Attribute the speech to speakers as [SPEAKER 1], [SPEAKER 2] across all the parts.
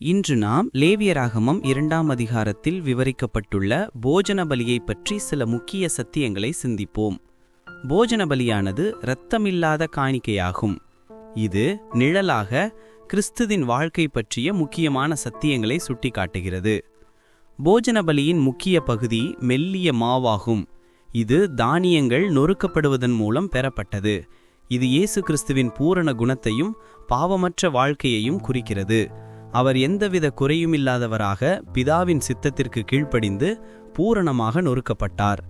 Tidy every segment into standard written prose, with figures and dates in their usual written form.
[SPEAKER 1] இன்று நாம் லேவியராகமம் 2ஆம் அதிகாரத்தில் விவரிக்கப்பட்டுள்ள போஜன பலியை பற்றி சில முக்கிய சத்தியங்களை சிந்திப்போம். போஜன பலியானது இரத்தமில்லாத காணிக்கையாகும். இது நிழலாக கிறிஸ்துவின் வாழ்க்கை பற்றிய முக்கியமான சத்தியங்களை சுட்டிக்காட்டுகிறது. போஜன பலியின் முக்கிய பகுதி மெல்லிய மாவாகும். இது தானியங்கள் நொறுக்கப்படுவதன் மூலம் பெறப்பட்டது. இது இயேசு கிறிஸ்துவின் பூரண குணத்தையும் பாவமற்ற வாழ்க்கையையும் குறிக்கிறது. அவர் எந்தவித குறையுமில்லாதவராக பிதாவின் சித்தத்திற்கு கீழ்ப்படிந்து பூரணமாக நொறுக்கப்பட்டார்.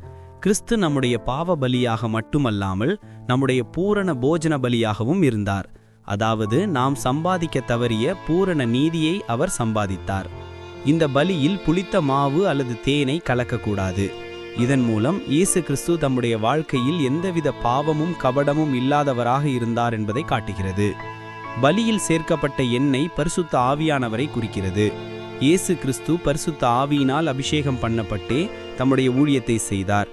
[SPEAKER 1] கிறிஸ்து நம்முடைய பாவ பலியாக மட்டுமல்லாமல் நம்முடைய பூரண போஜன பலியாகவும் இருந்தார். அதாவது நாம் சம்பாதிக்க தவறிய பூரண நீதியை அவர் சம்பாதித்தார். இந்த பலியில் புளித்த மாவு அல்லது தேனை கலக்கக்கூடாது. இதன் மூலம் இயேசு கிறிஸ்து தம்முடைய வாழ்க்கையில் எந்தவித பாவமும் கபடமும் இல்லாதவராக இருந்தார் என்பதை காட்டுகிறது. பலியில் சேர்க்கப்பட்ட எண்ணெய் பரிசுத்த ஆவியானவரை குறிக்கிறது. இயேசு கிறிஸ்து பரிசுத்த ஆவியினால் அபிஷேகம் பண்ணப்பட்டே தம்முடைய ஊழியத்தை செய்தார்.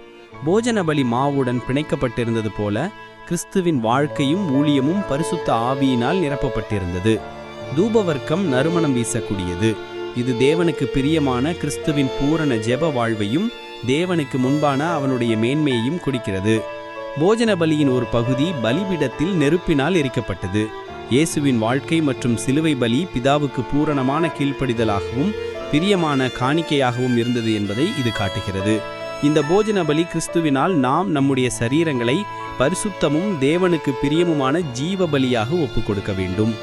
[SPEAKER 1] போஜன பலி மாவுடன் பிணைக்கப்பட்டிருந்தது போல கிறிஸ்துவின் வாழ்க்கையும் ஊழியமும் பரிசுத்த ஆவியினால் நிரப்பப்பட்டிருந்தது. தூபவர்க்கம் நறுமணம் வீசக்கூடியது. இது தேவனுக்கு பிரியமான கிறிஸ்துவின் பூரண ஜெப வாழ்வையும் தேவனுக்கு முன்பான அவனுடைய மேன்மையையும் குறிக்கிறது. போஜன பலியின் ஒரு பகுதி பலிபீடத்தில் நெருப்பினால் எரிக்கப்பட்டது. இயேசுவின் வாழ்க்கை மற்றும் சிலுவை பலி பிதாவுக்கு பூரணமான கீழ்ப்படிதலாகவும் பிரியமான காணிக்கையாகவும் இருந்தது என்பதை இது காட்டுகிறது. இந்த போஜன பலி கிறிஸ்துவினால் நாம் நம்முடைய சரீரங்களை பரிசுத்தமும் தேவனுக்கு பிரியமுமான ஜீவ பலியாக ஒப்புக்கொடுக்க வேண்டும்.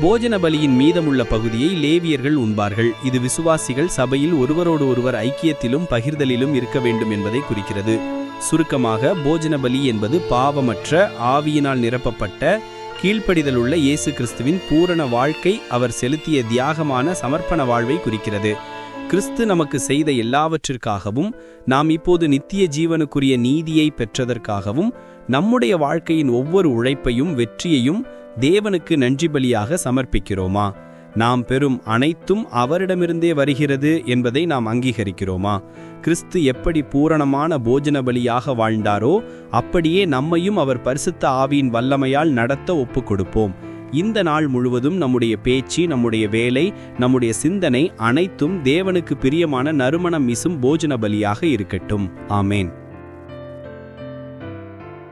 [SPEAKER 1] போஜன பலியின் மீதமுள்ள பகுதியை லேவியர்கள் உண்பார்கள். இது விசுவாசிகள் சபையில் ஒருவரோடு ஒருவர் ஐக்கியத்திலும் பகிர்தலிலும் இருக்க வேண்டும் என்பதை குறிக்கிறது. சுருக்கமாக, போஜன பலி என்பது பாவமற்ற ஆவியினால் நிரப்பப்பட்ட கீழ்ப்படிதலுள்ள இயேசு கிறிஸ்துவின் பூரண வாழ்க்கை, அவர் செலுத்திய தியாகமான சமர்ப்பண வாழ்வை குறிக்கிறது. கிறிஸ்து நமக்கு செய்த எல்லாவற்றிற்காகவும் நாம் இப்போது நித்திய ஜீவனுக்குரிய நீதியை பெற்றதற்காகவும் நம்முடைய வாழ்க்கையின் ஒவ்வொரு உழைப்பையும் வெற்றியையும் தேவனுக்கு நன்றி பலியாக சமர்ப்பிக்கிறோமா? நாம் பெறும் அனைத்தும் அவரிடமிருந்தே வருகிறது என்பதை நாம் அங்கீகரிக்கிறோமா? கிறிஸ்து எப்படி பூரணமான போஜன பலியாக வாழ்ந்தாரோ அப்படியே நம்மையும் அவர் பரிசுத்த ஆவியின் வல்லமையால் நடத்த ஒப்பு கொடுப்போம். இந்த நாள் முழுவதும் நம்முடைய பேச்சு, நம்முடைய வேலை, நம்முடைய சிந்தனை அனைத்தும் தேவனுக்கு பிரியமான நறுமணம் வீசும் போஜன பலியாக இருக்கட்டும். ஆமேன்.